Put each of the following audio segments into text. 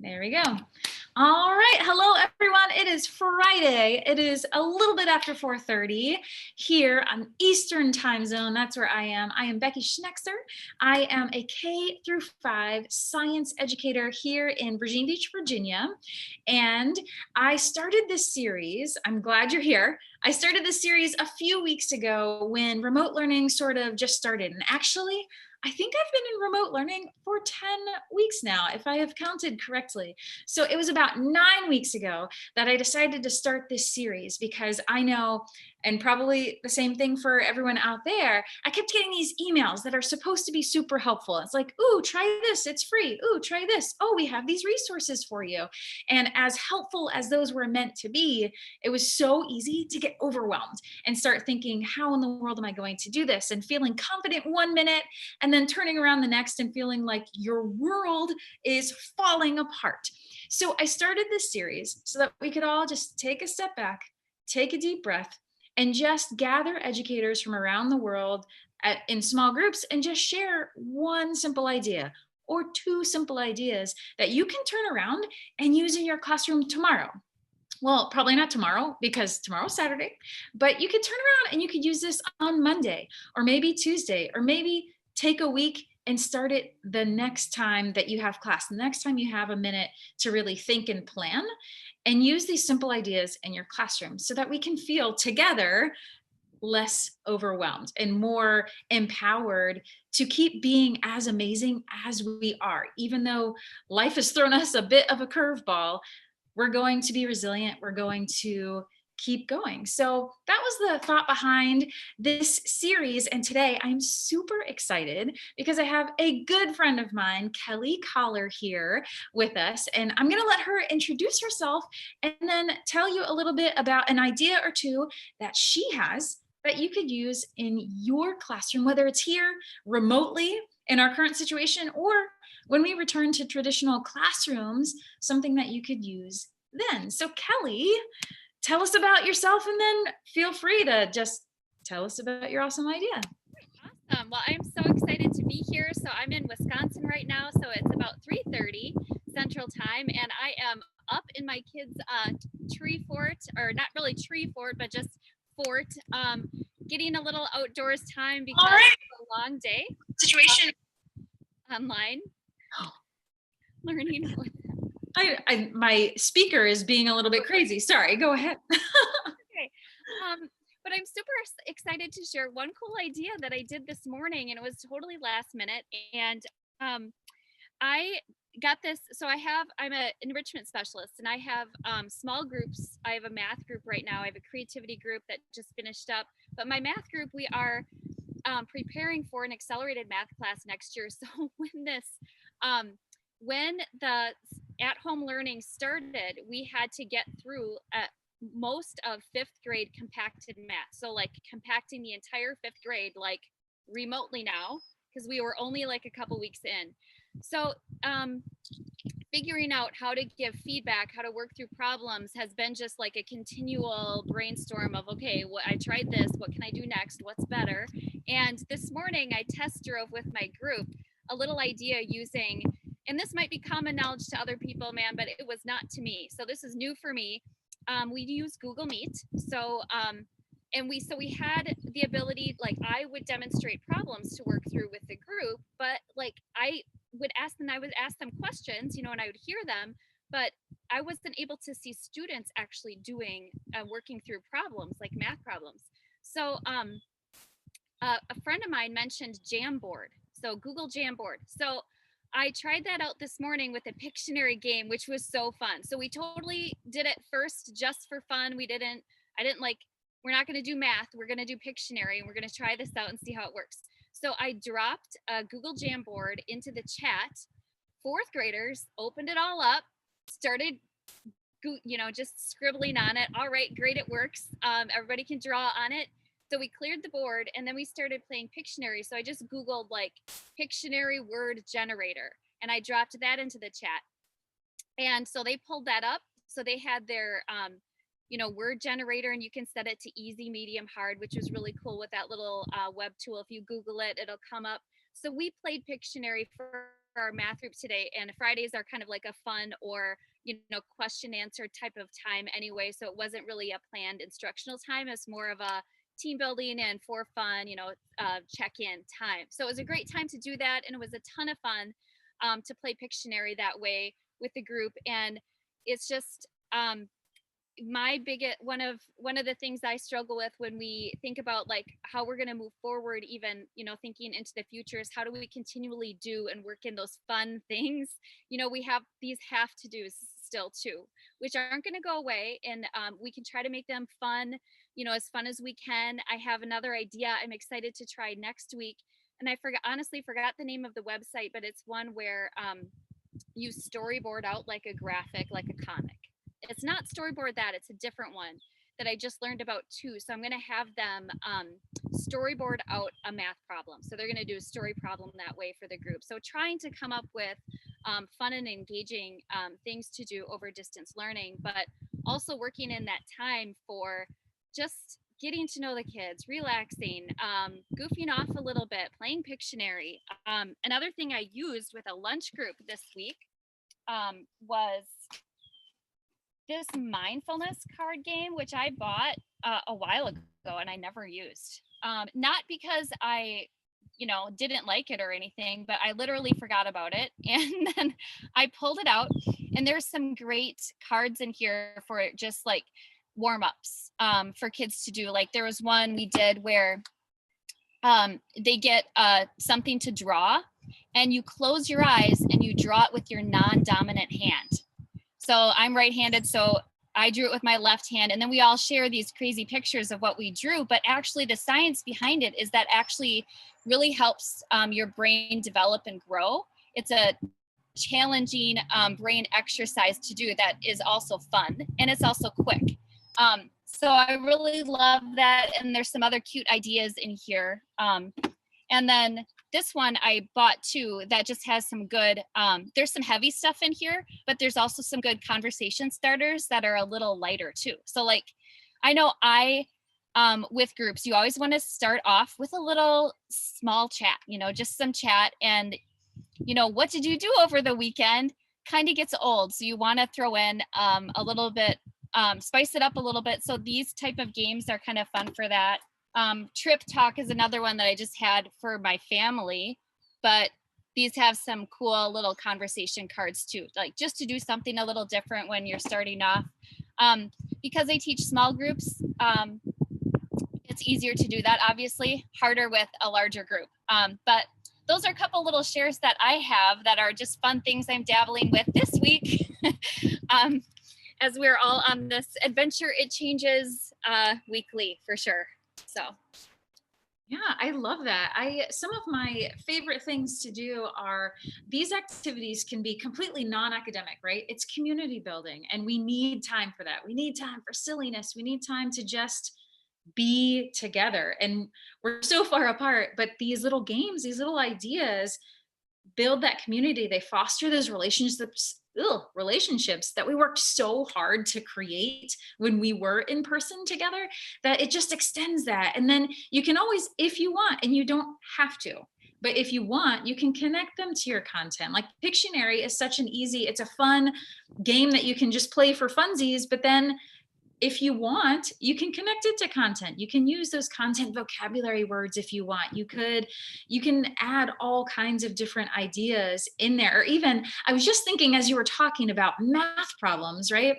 There we go. All right. Hello, everyone. It is Friday. It is a little bit after 4:30 here on Eastern Time Zone. That's where I am. I am Becky Schnekser. I am a K through 5 science educator here in Virginia Beach, Virginia. And I started this series. I'm glad you're here. I started this series a few weeks ago when remote learning sort of just started. And actually, I think I've been in remote learning for 10 weeks now, if I have counted correctly. So it was about 9 weeks ago that I decided to start this series because I know, and probably the same thing for everyone out there, I kept getting these emails that are supposed to be super helpful. It's like, ooh, try this, it's free. Ooh, try this. Oh, we have these resources for you. And as helpful as those were meant to be, it was so easy to get overwhelmed and start thinking, how in the world am I going to do this? And feeling confident 1 minute and then turning around the next and feeling like your world is falling apart. So I started this series so that we could all just take a step back, take a deep breath, and just gather educators from around the world in small groups and just share one simple idea or two simple ideas that you can turn around and use in your classroom tomorrow. Well, probably not tomorrow because tomorrow's Saturday, but you could turn around and you could use this on Monday or maybe Tuesday, or maybe take a week and start it the next time that you have class, the next time you have a minute to really think and plan, and use these simple ideas in your classroom so that we can feel together less overwhelmed and more empowered to keep being as amazing as we are. Even though life has thrown us a bit of a curveball, we're going to be resilient. We're going to keep going. So that was the thought behind this series. And today I'm super excited because I have a good friend of mine, Koller, here with us. And I'm going to let her introduce herself and then tell you a little bit about an idea or two that she has that you could use in your classroom, whether it's here remotely in our current situation or when we return to traditional classrooms, something that you could use then. So Kelly, tell us about yourself and then feel free to just tell us about your awesome idea. Awesome. Well, I'm so excited to be here. So I'm in Wisconsin right now. So it's about 3:30 Central Time, and I am up in my kids' tree fort, or not really tree fort, but just fort, getting a little outdoors time because All right. it's a long day Situation. online learning. My speaker is being a little bit crazy. Sorry, go ahead. Okay. But I'm super excited to share one cool idea that I did this morning, and it was totally last minute. And I got this. So I'm an enrichment specialist, and I have small groups. I have a math group right now. I have a creativity group that just finished up. But my math group, we are preparing for an accelerated math class next year. So when the at-home learning started, we had to get through most of fifth grade compacted math. So like compacting the entire fifth grade, like remotely now, because we were only like a couple weeks in. So figuring out how to give feedback, how to work through problems has been just like a continual brainstorm of, okay, well, I tried this, what can I do next? What's better? And this morning I test drove with my group a little idea using, and this might be common knowledge to other people, man, but it was not to me. So this is new for me. We use Google Meet. So we had the ability, like I would demonstrate problems to work through with the group, but like I would ask them questions, and I would hear them, but I wasn't able to see students actually doing working through problems like math problems. So a friend of mine mentioned Jamboard. So Google Jamboard. So I tried that out this morning with a Pictionary game, which was so fun. So we totally did it first just for fun. I didn't like, we're not going to do math. We're going to do Pictionary, and we're going to try this out and see how it works. So I dropped a Google Jamboard into the chat. Fourth graders opened it all up, started, just scribbling on it. All right, great, it works. Everybody can draw on it. So we cleared the board, and then we started playing Pictionary. So I just Googled like Pictionary word generator, and I dropped that into the chat. And so they pulled that up. So they had their, word generator, and you can set it to easy, medium, hard, which was really cool with that little web tool. If you Google it, it'll come up. So we played Pictionary for our math group today, and Fridays are kind of like a fun or, question answer type of time anyway. So it wasn't really a planned instructional time. It's more of a team building and for fun, check-in time. So it was a great time to do that. And it was a ton of fun to play Pictionary that way with the group. And it's just, my biggest one of the things I struggle with when we think about like how we're going to move forward, even thinking into the future, is how do we continually do and work in those fun things. We have these have to do's still too, which aren't going to go away, and we can try to make them fun, as fun as we can. I have another idea I'm excited to try next week, and I honestly forgot the name of the website, but it's one where you storyboard out like a graphic, like a comic. It's not storyboard that, it's a different one that I just learned about too. So I'm going to have them storyboard out a math problem. So they're going to do a story problem that way for the group. So trying to come up with fun and engaging things to do over distance learning, but also working in that time for just getting to know the kids, relaxing, goofing off a little bit, playing Pictionary. Another thing I used with a lunch group this week was this mindfulness card game, which I bought a while ago and I never used. Not because I, didn't like it or anything, but I literally forgot about it. And then I pulled it out, and there's some great cards in here for just like warm-ups for kids to do. Like there was one we did where they get something to draw, and you close your eyes and you draw it with your non-dominant hand. So I'm right-handed, so I drew it with my left hand, and then we all share these crazy pictures of what we drew. But actually the science behind it is that actually really helps your brain develop and grow. It's a challenging brain exercise to do that is also fun, and it's also quick. So I really love that, and there's some other cute ideas in here. And then this one I bought too, that just has some good, there's some heavy stuff in here, but there's also some good conversation starters that are a little lighter too. So like, I know with groups, you always want to start off with a little small chat, just some chat, and what did you do over the weekend kind of gets old. So you want to throw in a little bit, spice it up a little bit. So these type of games are kind of fun for that. Trip Talk is another one that I just had for my family, but these have some cool little conversation cards too, like just to do something a little different when you're starting off. Because I teach small groups, it's easier to do that, obviously, harder with a larger group. But those are a couple little shares that I have that are just fun things I'm dabbling with this week. As we're all on this adventure, it changes weekly for sure. So yeah, I love that. Some of my favorite things to do are these activities can be completely non-academic, right? It's community building, and we need time for that. We need time for silliness. We need time to just be together. And we're so far apart, but these little games, these little ideas build that community. They foster those relationships that we worked so hard to create when we were in person together, that it just extends that. And then you can always, if you want, and you don't have to, but if you want, you can connect them to your content. Like Pictionary is such an easy, it's a fun game that you can just play for funsies, but then if you want, you can connect it to content. You can use those content vocabulary words if you want. You can add all kinds of different ideas in there. Or even, I was just thinking as you were talking about math problems, right?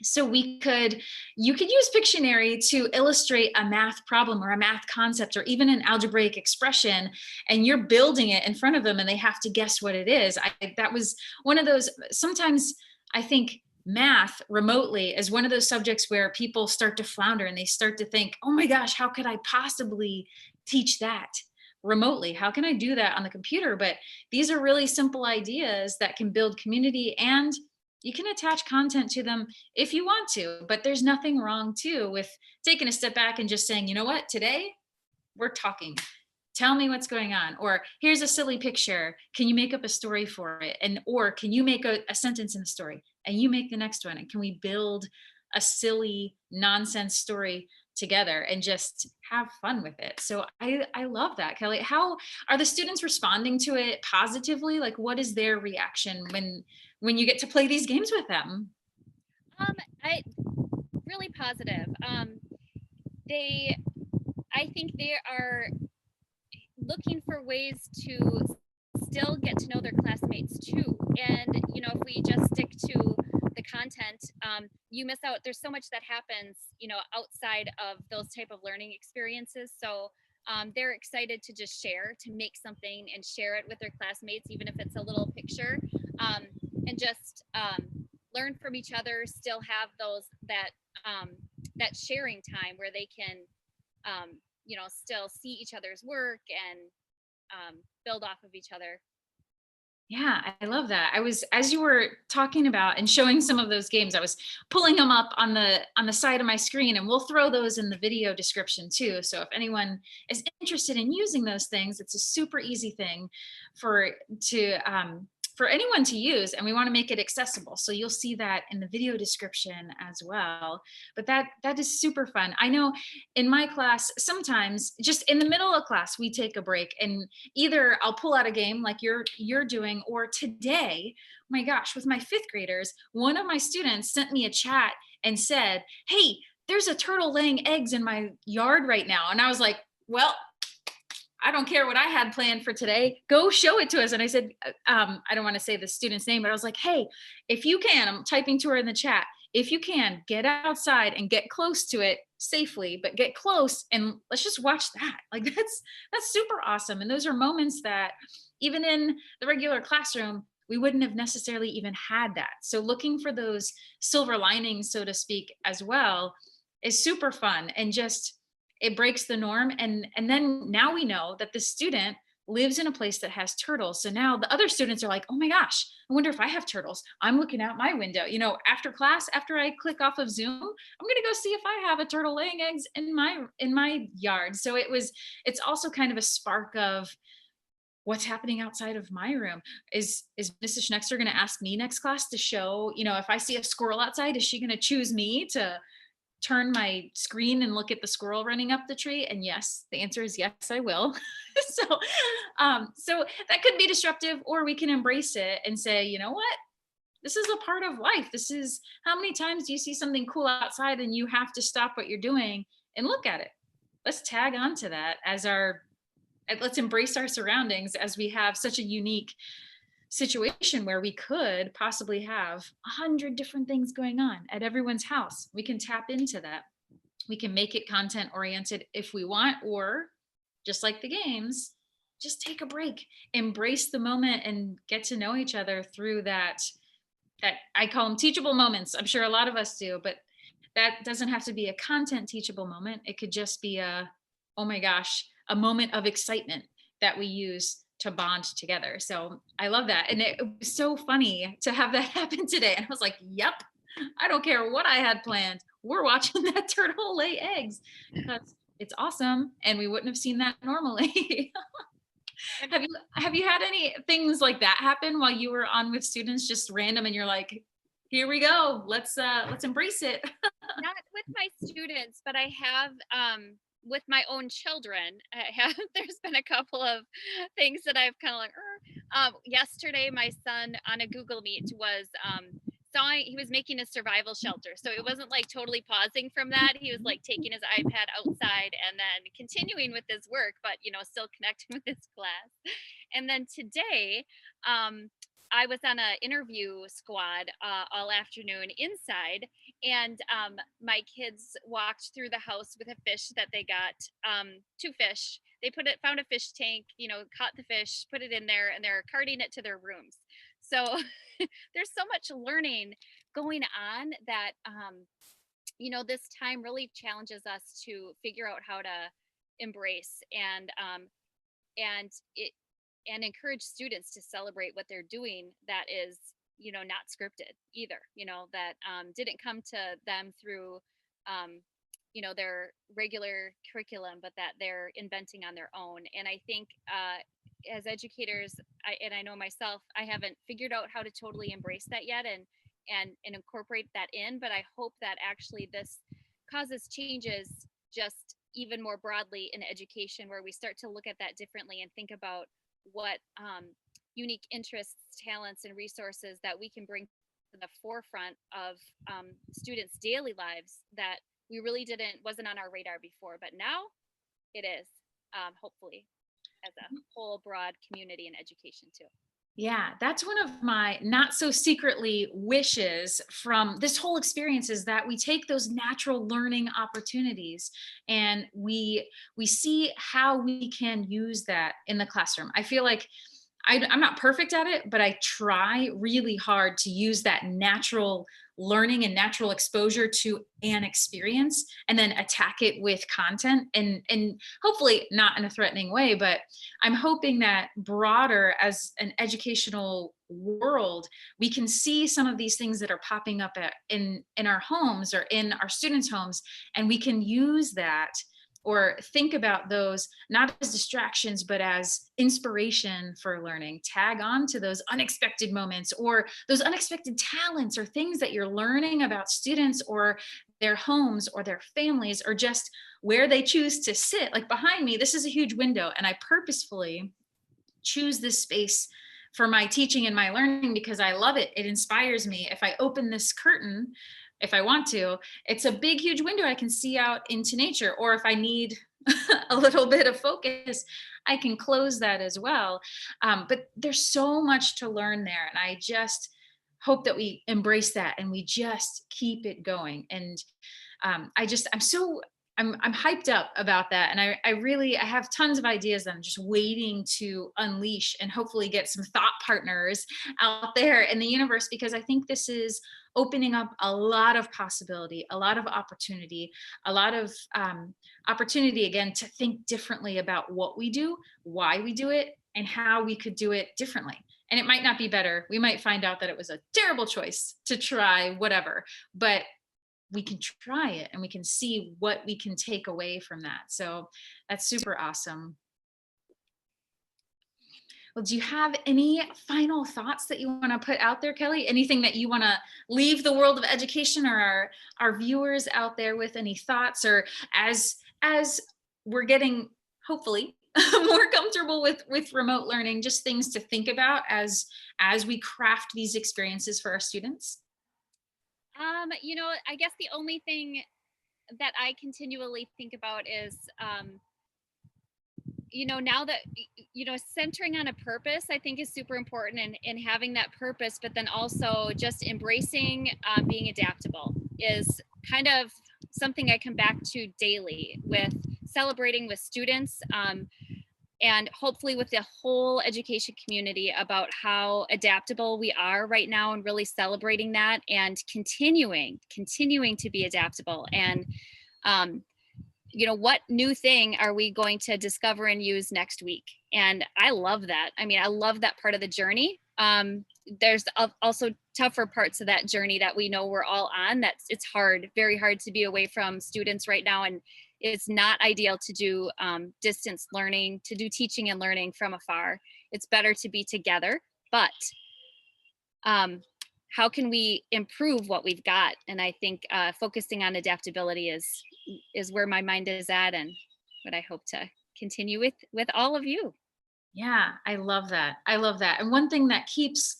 So you could use Pictionary to illustrate a math problem or a math concept or even an algebraic expression, and you're building it in front of them and they have to guess what it is. That was one of those, sometimes I think math remotely is one of those subjects where people start to flounder and they start to think, oh my gosh, how could I possibly teach that remotely? How can I do that on the computer? But these are really simple ideas that can build community, and you can attach content to them if you want to, but there's nothing wrong too with taking a step back and just saying, you know what, today we're talking. Tell me what's going on. Or here's a silly picture. Can you make up a story for it? Or can you make a sentence in the story and you make the next one? And can we build a silly nonsense story together and just have fun with it. So I love that, Kelly. How are the students responding to it positively? Like, what is their reaction when you get to play these games with them? I really positive. They, I think they are looking for ways to still get to know their classmates too. And if we just stick to the content, you miss out. There's so much that happens, outside of those type of learning experiences. So they're excited to just share, to make something and share it with their classmates, even if it's a little picture, um, and just learn from each other. Still have that sharing time where they can, still see each other's work and build off of each other. Yeah, I love that. As you were talking about and showing some of those games, I was pulling them up on the side of my screen, and we'll throw those in the video description too. So if anyone is interested in using those things, it's a super easy thing for for anyone to use, and we want to make it accessible. So you'll see that in the video description as well. But that is super fun. I know in my class, sometimes just in the middle of class, we take a break and either I'll pull out a game like you're doing, or today, oh my gosh, with my fifth graders, one of my students sent me a chat and said, "Hey, there's a turtle laying eggs in my yard right now." And I was like, "Well, I don't care what I had planned for today. Go show it to us." And I said, I don't want to say the student's name, but I was like, "Hey, if you can," I'm typing to her in the chat, "if you can, get outside and get close to it safely, but get close and let's just watch that." Like that's super awesome. And those are moments that even in the regular classroom, we wouldn't have necessarily even had that. So looking for those silver linings, so to speak, as well is super fun and just it breaks the norm. And then now we know that the student lives in a place that has turtles. So now the other students are like, "Oh my gosh, I wonder if I have turtles. I'm looking out my window, after class, after I click off of Zoom, I'm going to go see if I have a turtle laying eggs in my yard." So it's also kind of a spark of what's happening outside of my room. Is Mrs. Schnekser going to ask me next class to show, if I see a squirrel outside, is she going to choose me to turn my screen and look at the squirrel running up the tree? And yes, the answer is yes, I will. So that could be disruptive, or we can embrace it and say, "You know what? This is a part of life. This is how many times do you see something cool outside and you have to stop what you're doing and look at it? Let's tag on to that as let's embrace our surroundings as we have such a unique situation where we could possibly have 100 different things going on at everyone's house. We can tap into that. We can make it content oriented if we want, or just like the games, just take a break, embrace the moment, and get to know each other through that I call them teachable moments. I'm sure a lot of us do, but that doesn't have to be a content teachable moment. It could just be oh my gosh, a moment of excitement that we use to bond together. So I love that. And it was so funny to have that happen today. And I was like, "Yep, I don't care what I had planned. We're watching that turtle lay eggs because it's awesome. And we wouldn't have seen that normally." And have you had any things like that happen while you were on with students, just random, and you're like, "Here we go. Let's embrace it." not with my students, but I have, with my own children. I have There's been a couple of things that I've kind of like, yesterday my son on a Google Meet was, he was making a survival shelter. So it wasn't like totally pausing from that. He was like taking his iPad outside and then continuing with his work, but still connecting with his class. And then today, I was on a interview squad all afternoon inside, and my kids walked through the house with a fish that they got, two fish. They found a fish tank, caught the fish, put it in there, and they're carting it to their rooms. So there's so much learning going on that, this time really challenges us to figure out how to embrace and it and encourage students to celebrate what they're doing that is, not scripted either, that didn't come to them through their regular curriculum, but that they're inventing on their own. And I think, as educators, and I know myself, I haven't figured out how to totally embrace that yet and incorporate that in, but I hope that actually this causes changes just even more broadly in education, where we start to look at that differently and think about what unique interests, talents, and resources that we can bring to the forefront of students' daily lives that we really wasn't on our radar before, but now it is, hopefully, as a whole broad community in education too. Yeah, that's one of my not so secretly wishes from this whole experience, is that we take those natural learning opportunities and we see how we can use that in the classroom. I feel like I'm not perfect at it, but I try really hard to use that natural learning and natural exposure to an experience and then attack it with content, and hopefully not in a threatening way, but I'm hoping that broader as an educational world, we can see some of these things that are popping up in our homes or in our students' homes, and we can use that or think about those not as distractions but as inspiration for learning. Tag on to those unexpected moments or those unexpected talents or things that you're learning about students or their homes or their families or just where they choose to sit. Like behind me, this is a huge window, and I purposefully choose this space for my teaching and my learning because I love it. It inspires me. If I open this curtain, if I want to, it's a big, huge window I can see out into nature. Or if I need a little bit of focus, I can close that as well. But there's so much to learn there. And I just hope that we embrace that and we just keep it going. And I'm hyped up about that. And I have tons of ideas that I'm just waiting to unleash and hopefully get some thought partners out there in the universe, because I think this is opening up a lot of possibility, a lot of opportunity, a lot of opportunity again to think differently about what we do, why we do it, and how we could do it differently. And it might not be better. We might find out that it was a terrible choice to try whatever, but we can try it and we can see what we can take away from that. So that's super awesome. Well, do you have any final thoughts that you want to put out there, Kelly? Anything that you want to leave the world of education or our viewers out there with? Any thoughts, or as we're getting hopefully more comfortable with remote learning, just things to think about as we craft these experiences for our students? I guess the only thing that I continually think about is, now that, centering on a purpose, I think is super important, and having that purpose, but then also just embracing being adaptable is kind of something I come back to daily with celebrating with students. And hopefully with the whole education community about how adaptable we are right now, and really celebrating that and continuing to be adaptable. And what new thing are we going to discover and use next week? And I love that. I mean, I love that part of the journey. There's also tougher parts of that journey that we know we're all on. It's hard, very hard to be away from students right now, and it's not ideal to do distance learning, to do teaching and learning from afar. It's better to be together, but how can we improve what we've got? And I think focusing on adaptability is where my mind is at, and what I hope to continue with all of you. Yeah, I love that. I love that. And one thing that keeps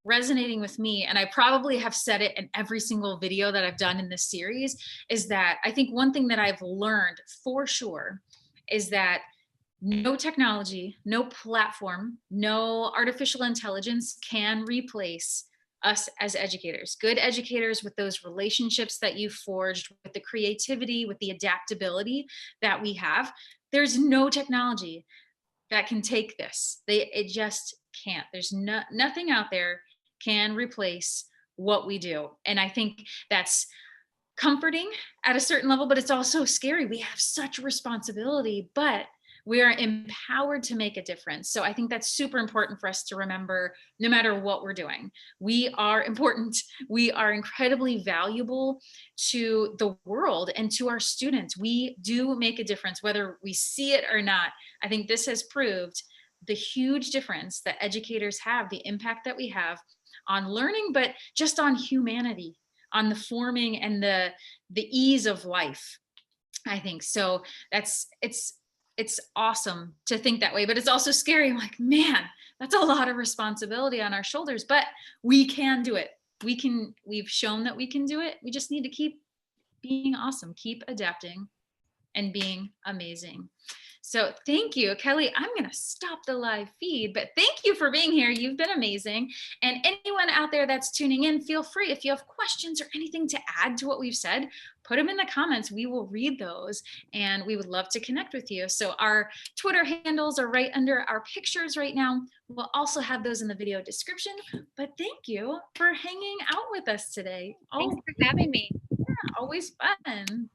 resonating with me, and I probably have said it in every single video that I've done in this series, is that I think one thing that I've learned for sure is that no technology, no platform, no artificial intelligence can replace us as educators. Good educators with those relationships that you've forged, with the creativity, with the adaptability that we have. There's no technology that can take this. It just can't. There's nothing out there can replace what we do. And I think that's comforting at a certain level, but it's also scary. We have such responsibility, but we are empowered to make a difference. So I think that's super important for us to remember no matter what we're doing. We are important. We are incredibly valuable to the world and to our students. We do make a difference, whether we see it or not. I think this has proved the huge difference that educators have, the impact that we have on learning, but just on humanity, on the forming and the ease of life. I think so. It's awesome to think that way, but it's also scary. I'm like, man, that's a lot of responsibility on our shoulders, but we can do it. We've shown that we can do it. We just need to keep being awesome, keep adapting and being amazing. So thank you, Kelly. I'm going to stop the live feed, but thank you for being here. You've been amazing. And anyone out there that's tuning in, feel free. If you have questions or anything to add to what we've said, put them in the comments. We will read those and we would love to connect with you. So our Twitter handles are right under our pictures right now. We'll also have those in the video description. But thank you for hanging out with us today. Thanks for having me. Always fun.